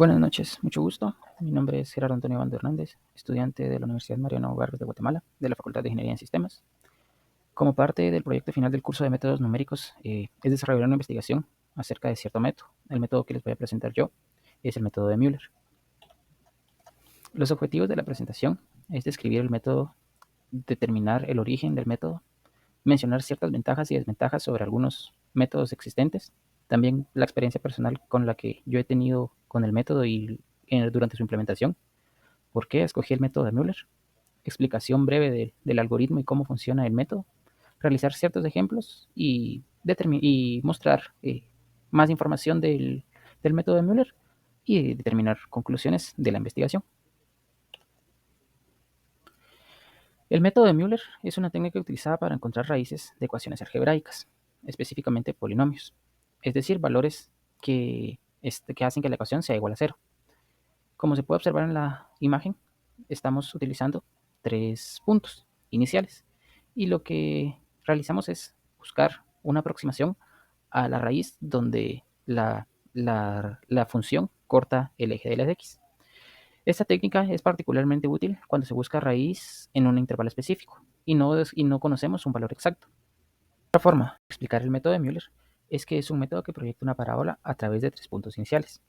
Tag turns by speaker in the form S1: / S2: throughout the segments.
S1: Buenas noches, mucho gusto. Mi nombre es Gerardo Antonio Bando Hernández, estudiante de la Universidad Mariano Vargas de Guatemala, de la Facultad de Ingeniería en Sistemas. Como parte del proyecto final del curso de métodos numéricos, es desarrollar una investigación acerca de cierto método. El método que les voy a presentar yo es el método de Müller. Los objetivos de la presentación es describir el método, determinar el origen del método, mencionar ciertas ventajas y desventajas sobre algunos métodos existentes, también la experiencia personal con la que yo he tenido con el método y durante su implementación. ¿Por qué escogí el método de Müller? Explicación breve del algoritmo y cómo funciona el método. Realizar ciertos ejemplos y mostrar más información del método de Müller y determinar conclusiones de la investigación. El método de Müller es una técnica utilizada para encontrar raíces de ecuaciones algebraicas, específicamente polinomios, es decir, valores que hacen que la ecuación sea igual a cero. Como se puede observar en la imagen, estamos utilizando 3 puntos iniciales y lo que realizamos es buscar una aproximación a la raíz donde la función corta el eje de las x. Esta técnica es particularmente útil cuando se busca raíz en un intervalo específico y no conocemos un valor exacto. Otra forma de explicar el método de Müller es que es un método que proyecta una parábola a través de 3 puntos iniciales.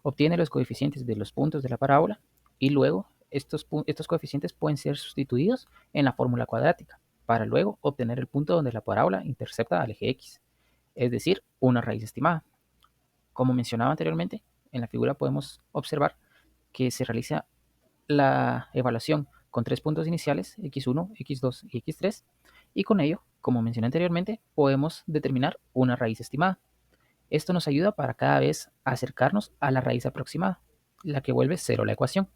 S1: Obtiene los coeficientes de los puntos de la parábola y luego estos coeficientes pueden ser sustituidos en la fórmula cuadrática para luego obtener el punto donde la parábola intercepta al eje x, es decir, una raíz estimada. Como mencionaba anteriormente, en la figura podemos observar que se realiza la evaluación con 3 puntos iniciales, x1, x2 y x3, y con ello, como mencioné anteriormente, podemos determinar una raíz estimada. Esto nos ayuda para cada vez acercarnos a la raíz aproximada, la que vuelve cero la ecuación.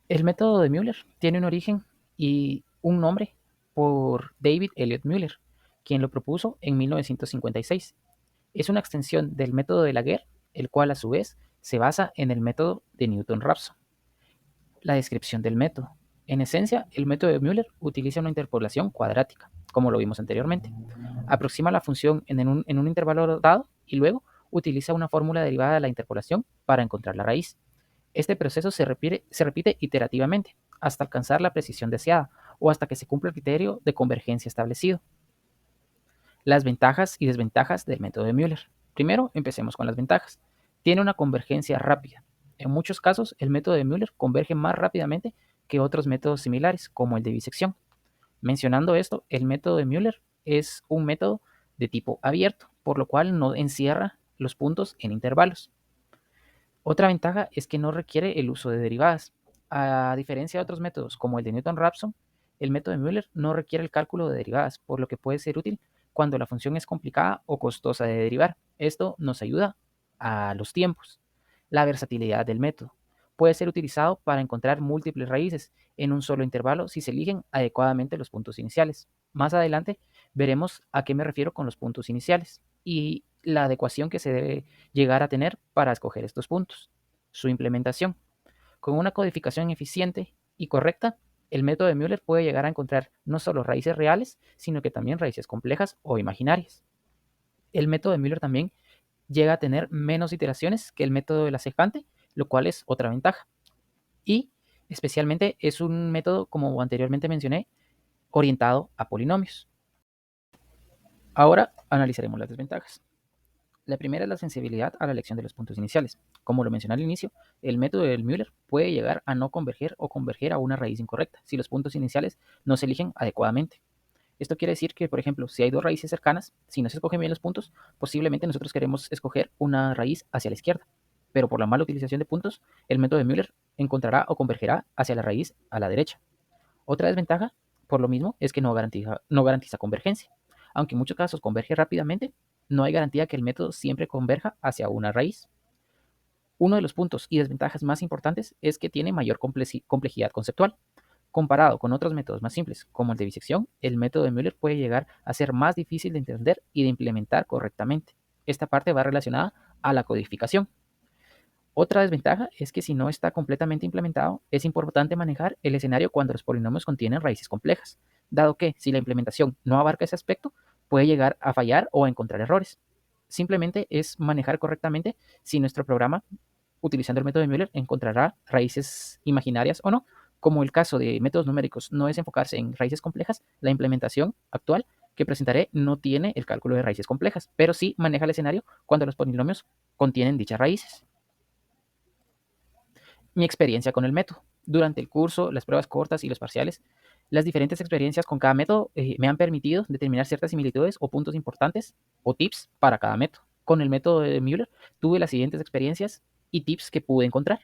S1: El método de Müller tiene un origen y un nombre por David Elliott Müller, quien lo propuso en 1956. Es una extensión del método de Laguerre, el cual a su vez se basa en el método de Newton-Raphson. La descripción del método. En esencia, el método de Müller utiliza una interpolación cuadrática, como lo vimos anteriormente. Aproxima la función en un intervalo dado y luego utiliza una fórmula derivada de la interpolación para encontrar la raíz. Este proceso se repite iterativamente hasta alcanzar la precisión deseada o hasta que se cumpla el criterio de convergencia establecido. Las ventajas y desventajas del método de Müller. Primero, empecemos con las ventajas. Tiene una convergencia rápida. En muchos casos, el método de Müller converge más rápidamente que otros métodos similares, como el de bisección. Mencionando esto, el método de Müller es un método de tipo abierto, por lo cual no encierra los puntos en intervalos. Otra ventaja es que no requiere el uso de derivadas. A diferencia de otros métodos como el de Newton-Raphson, el método de Müller no requiere el cálculo de derivadas, por lo que puede ser útil cuando la función es complicada o costosa de derivar. Esto nos ayuda a los tiempos. La versatilidad del método. Puede ser utilizado para encontrar múltiples raíces en un solo intervalo si se eligen adecuadamente los puntos iniciales. Más adelante veremos a qué me refiero con los puntos iniciales y la adecuación que se debe llegar a tener para escoger estos puntos. Su implementación. Con una codificación eficiente y correcta, el método de Müller puede llegar a encontrar no solo raíces reales, sino que también raíces complejas o imaginarias. El método de Müller también llega a tener menos iteraciones que el método de la cejante, lo cual es otra ventaja. Y especialmente es un método, como anteriormente mencioné, orientado a polinomios. Ahora analizaremos las desventajas. La primera es la sensibilidad a la elección de los puntos iniciales. Como lo mencioné al inicio, el método de Müller puede llegar a no converger o converger a una raíz incorrecta si los puntos iniciales no se eligen adecuadamente. Esto quiere decir que, por ejemplo, si hay dos raíces cercanas, si no se escogen bien los puntos, posiblemente nosotros queremos escoger una raíz hacia la izquierda. Pero por la mala utilización de puntos, el método de Müller encontrará o convergerá hacia la raíz a la derecha. Otra desventaja, por lo mismo, es que no garantiza convergencia. Aunque en muchos casos converge rápidamente, no hay garantía que el método siempre converja hacia una raíz. Uno de los puntos y desventajas más importantes es que tiene mayor complejidad conceptual. Comparado con otros métodos más simples, como el de bisección, el método de Müller puede llegar a ser más difícil de entender y de implementar correctamente. Esta parte va relacionada a la codificación. Otra desventaja es que si no está completamente implementado, es importante manejar el escenario cuando los polinomios contienen raíces complejas, dado que si la implementación no abarca ese aspecto, puede llegar a fallar o a encontrar errores. simplemente es manejar correctamente si nuestro programa, utilizando el método de Müller, encontrará raíces imaginarias o no. Como el caso de métodos numéricos no es enfocarse en raíces complejas, la implementación actual que presentaré no tiene el cálculo de raíces complejas, pero sí maneja el escenario cuando los polinomios contienen dichas raíces. Mi experiencia con el método. Durante el curso, las pruebas cortas y los parciales, las diferentes experiencias con cada método me han permitido determinar ciertas similitudes o puntos importantes o tips para cada método. Con el método de Müller tuve las siguientes experiencias y tips que pude encontrar.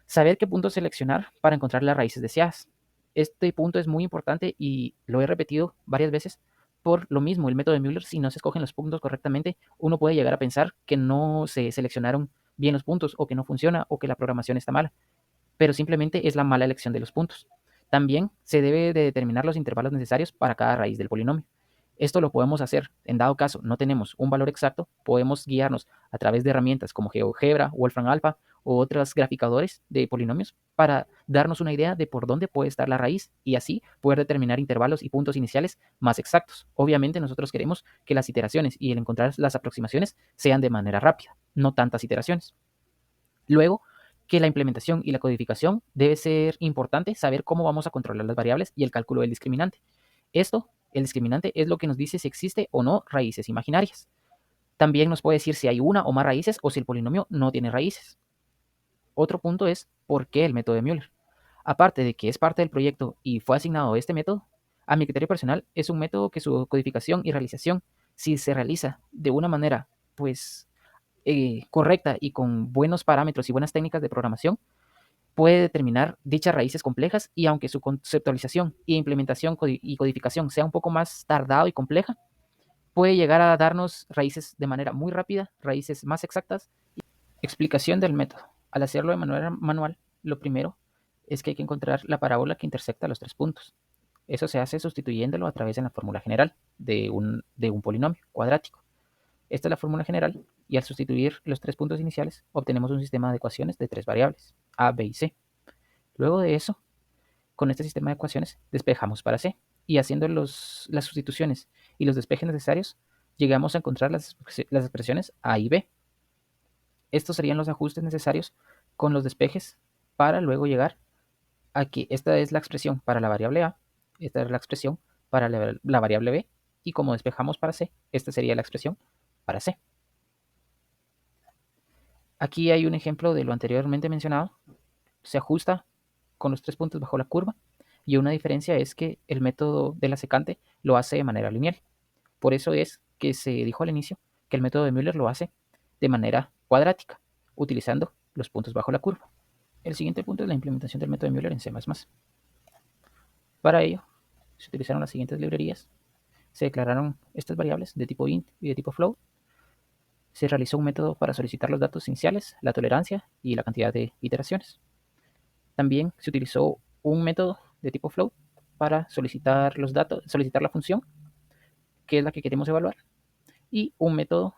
S1: Saber qué puntos seleccionar para encontrar las raíces deseadas. Este punto es muy importante y lo he repetido varias veces. Por lo mismo, el método de Müller, si no se escogen los puntos correctamente, uno puede llegar a pensar que no se seleccionaron bien los puntos o que no funciona o que la programación está mala, pero simplemente es la mala elección de los puntos. También se debe de determinar los intervalos necesarios para cada raíz del polinomio. Esto lo podemos hacer, en dado caso no tenemos un valor exacto, podemos guiarnos a través de herramientas como GeoGebra, Wolfram Alpha o otros graficadores de polinomios para darnos una idea de por dónde puede estar la raíz y así poder determinar intervalos y puntos iniciales más exactos. Obviamente nosotros queremos que las iteraciones y el encontrar las aproximaciones sean de manera rápida, no tantas iteraciones. Luego, que la implementación y la codificación debe ser importante saber cómo vamos a controlar las variables y el cálculo del discriminante. Esto, el discriminante, es lo que nos dice si existe o no raíces imaginarias. También nos puede decir si hay una o más raíces o si el polinomio no tiene raíces. Otro punto es por qué el método de Müller. Aparte de que es parte del proyecto y fue asignado este método, a mi criterio personal es un método que su codificación y realización, si se realiza de una manera pues correcta y con buenos parámetros y buenas técnicas de programación, puede determinar dichas raíces complejas y aunque su conceptualización e implementación y codificación sea un poco más tardado y compleja, puede llegar a darnos raíces de manera muy rápida, raíces más exactas. Explicación del método. Al hacerlo de manera manual, lo primero es que hay que encontrar la parábola que intersecta los tres puntos. Eso se hace sustituyéndolo a través de la fórmula general de un polinomio cuadrático. Esta es la fórmula general y al sustituir los tres puntos iniciales obtenemos un sistema de ecuaciones de tres variables, a, b y c. Luego de eso, con este sistema de ecuaciones despejamos para c y haciendo las sustituciones y los despejes necesarios llegamos a encontrar las expresiones a y b. Estos serían los ajustes necesarios con los despejes para luego llegar a que esta es la expresión para la variable a, esta es la expresión para la variable b y como despejamos para c, esta sería la expresión para c. Aquí hay un ejemplo de lo anteriormente mencionado. Se ajusta con los tres puntos bajo la curva y una diferencia es que el método de la secante lo hace de manera lineal. Por eso es que se dijo al inicio que el método de Müller lo hace de manera cuadrática, utilizando los puntos bajo la curva. El siguiente punto es la implementación del método de Müller en C++. Para ello, se utilizaron las siguientes librerías. Se declararon estas variables de tipo int y de tipo float. Se realizó un método para solicitar los datos iniciales, la tolerancia y la cantidad de iteraciones. También se utilizó un método de tipo float para solicitar los datos, solicitar la función, que es la que queremos evaluar, y un método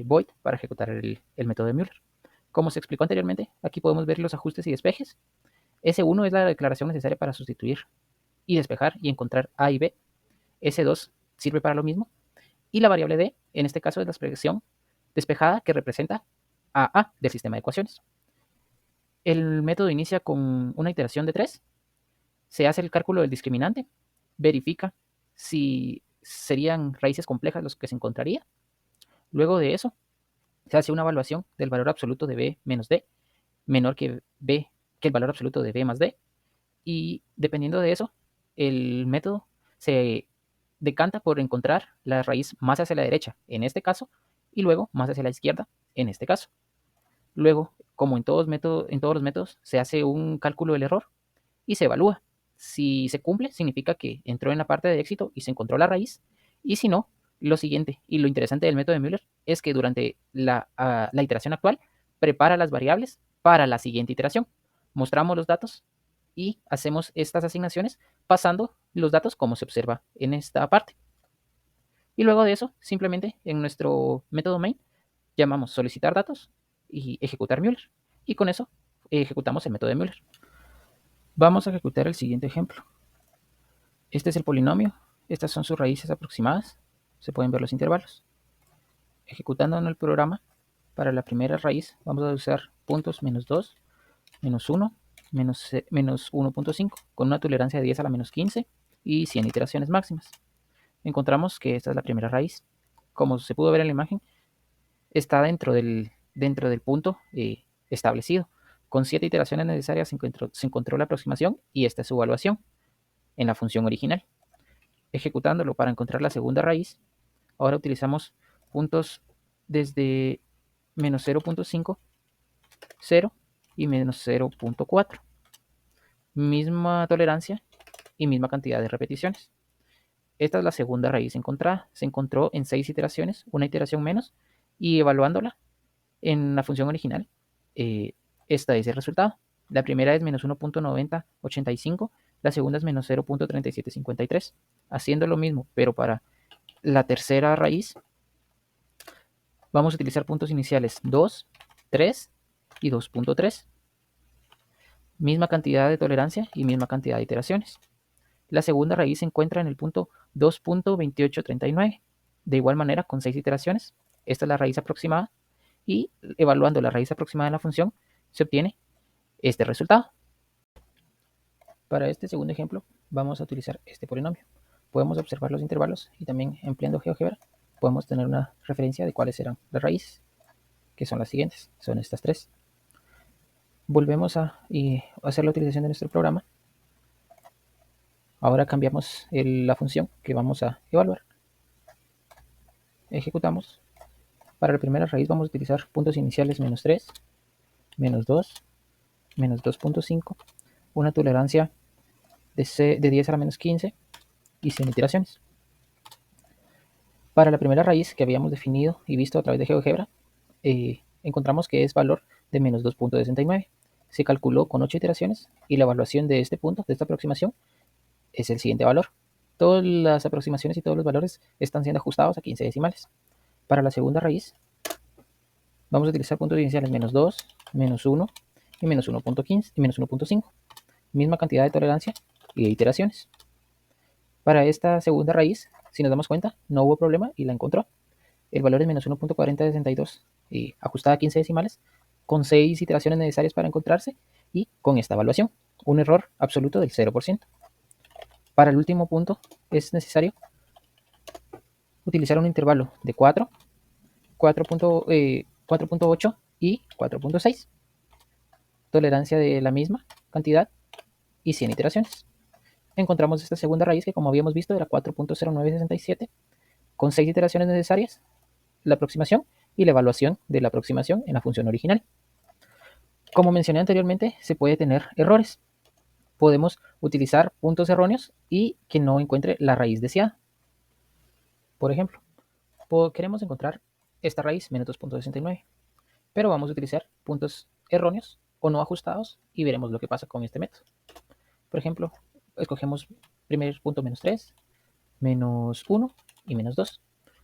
S1: void para ejecutar el método de Müller. Como se explicó anteriormente, aquí podemos ver los ajustes y despejes. S1 es la declaración necesaria para sustituir y despejar y encontrar A y B. S2 sirve para lo mismo. Y la variable D, en este caso, es la expresión despejada que representa a del sistema de ecuaciones. El método inicia con una iteración de 3. Se hace el cálculo del discriminante, verifica si serían raíces complejas los que se encontraría. Luego de eso, se hace una evaluación del valor absoluto de b menos d, menor que el valor absoluto de b más d, y dependiendo de eso, el método se decanta por encontrar la raíz más hacia la derecha, en este caso, y luego más hacia la izquierda, en este caso. Luego, como en todos los métodos, se hace un cálculo del error y se evalúa. Si se cumple, significa que entró en la parte de éxito y se encontró la raíz, y si no, lo siguiente y lo interesante del método de Müller es que durante la iteración actual prepara las variables para la siguiente iteración. Mostramos los datos y hacemos estas asignaciones pasando los datos como se observa en esta parte. Y luego de eso, simplemente en nuestro método main llamamos solicitar datos y ejecutar Müller. Y con eso ejecutamos el método de Müller. Vamos a ejecutar el siguiente ejemplo. Este es el polinomio. Estas son sus raíces aproximadas. Se pueden ver los intervalos. Ejecutando en el programa, para la primera raíz vamos a usar puntos menos 2, menos 1, menos 1.5, con una tolerancia de 10 a la menos 15 y 100 iteraciones máximas. Encontramos que esta es la primera raíz. Como se pudo ver en la imagen, está dentro del punto establecido. Con 7 iteraciones necesarias se encontró la aproximación y esta es su evaluación en la función original. Ejecutándolo para encontrar la segunda raíz, ahora utilizamos puntos desde menos 0.5, 0 y menos 0.4. Misma tolerancia y misma cantidad de repeticiones. Esta es la segunda raíz encontrada. Se encontró en 6 iteraciones, una iteración menos, y evaluándola en la función original, esta es el resultado. La primera es menos 1.9085, la segunda es menos 0.3753. Haciendo lo mismo, pero para la tercera raíz, vamos a utilizar puntos iniciales 2, 3 y 2.3. Misma cantidad de tolerancia y misma cantidad de iteraciones. La segunda raíz se encuentra en el punto 2.2839. De igual manera, con 6 iteraciones, esta es la raíz aproximada y evaluando la raíz aproximada de la función se obtiene este resultado. Para este segundo ejemplo vamos a utilizar este polinomio. Podemos observar los intervalos y también empleando GeoGebra podemos tener una referencia de cuáles serán las raíces, que son las siguientes, son estas tres. Volvemos a hacer la utilización de nuestro programa. Ahora cambiamos la función que vamos a evaluar. Ejecutamos. Para la primera raíz vamos a utilizar puntos iniciales menos 3, menos 2, menos 2.5, una tolerancia de 10 a la menos 15 y 100 iteraciones. Para la primera raíz que habíamos definido y visto a través de GeoGebra, encontramos que es valor de menos 2.69. Se calculó con 8 iteraciones y la evaluación de este punto, de esta aproximación, es el siguiente valor. Todas las aproximaciones y todos los valores están siendo ajustados a 15 decimales. Para la segunda raíz, vamos a utilizar puntos iniciales menos 2, menos 1 y menos 1.15 y menos 1.5. Misma cantidad de tolerancia y de iteraciones. Para esta segunda raíz, si nos damos cuenta, no hubo problema y la encontró. El valor es menos 1.4062 y ajustada a 15 decimales, con 6 iteraciones necesarias para encontrarse y con esta evaluación, un error absoluto del 0%. Para el último punto es necesario utilizar un intervalo de 4, 4.8 y 4.6. Tolerancia de la misma cantidad y 100 iteraciones. Encontramos esta segunda raíz que, como habíamos visto, era 4.0967, con 6 iteraciones necesarias, la aproximación y la evaluación de la aproximación en la función original. Como mencioné anteriormente, se puede tener errores. Podemos utilizar puntos erróneos y que no encuentre la raíz deseada. Por ejemplo, queremos encontrar esta raíz, menos 2.69, pero vamos a utilizar puntos erróneos o no ajustados y veremos lo que pasa con este método. Por ejemplo, escogemos primer punto menos 3, menos 1 y menos 2.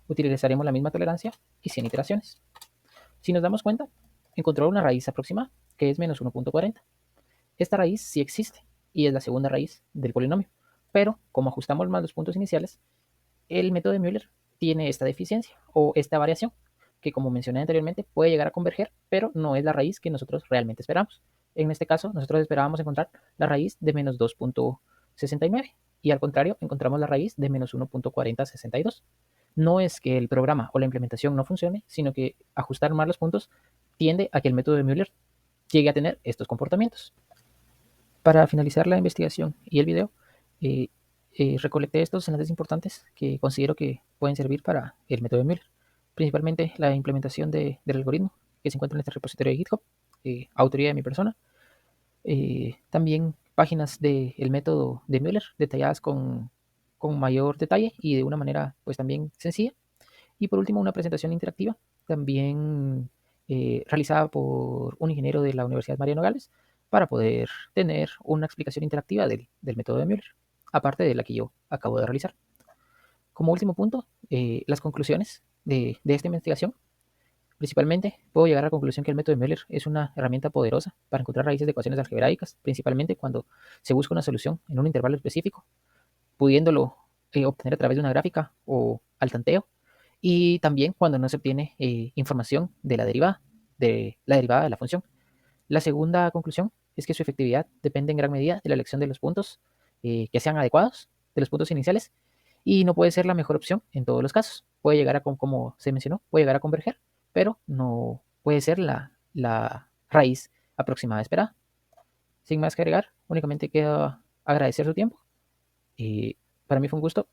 S1: Utilizaremos la misma tolerancia y 100 iteraciones. Si nos damos cuenta, encontró una raíz aproximada, que es menos 1.40. Esta raíz sí existe y es la segunda raíz del polinomio, pero como ajustamos más los puntos iniciales, el método de Müller tiene esta deficiencia o esta variación, que como mencioné anteriormente puede llegar a converger, pero no es la raíz que nosotros realmente esperamos. En este caso, nosotros esperábamos encontrar la raíz de menos 2.69 y al contrario, encontramos la raíz de menos 1.4062. No es que el programa o la implementación no funcione, sino que ajustar más los puntos tiende a que el método de Müller llegue a tener estos comportamientos. Para finalizar la investigación y el video, recolecté estos enlaces importantes que considero que pueden servir para el método de Müller, principalmente la implementación del algoritmo que se encuentra en este repositorio de GitHub, autoría de mi persona. También páginas del método de Müller detalladas con mayor detalle y de una manera pues también sencilla. Y por último, una presentación interactiva también realizada por un ingeniero de la Universidad Mariano Gales para poder tener una explicación interactiva del método de Müller, aparte de la que yo acabo de realizar. Como último punto, las conclusiones de esta investigación. Principalmente, puedo llegar a la conclusión que el método de Müller es una herramienta poderosa para encontrar raíces de ecuaciones algebraicas, principalmente cuando se busca una solución en un intervalo específico, pudiéndolo obtener a través de una gráfica o al tanteo, y también cuando no se obtiene información de la derivada de la función. La segunda conclusión es que su efectividad depende en gran medida de la elección de los puntos que sean adecuados, de los puntos iniciales, y no puede ser la mejor opción en todos los casos. Puede llegar a, como se mencionó, puede llegar a converger, pero no puede ser la raíz aproximada esperada. Sin más que agregar, únicamente queda agradecer su tiempo y para mí fue un gusto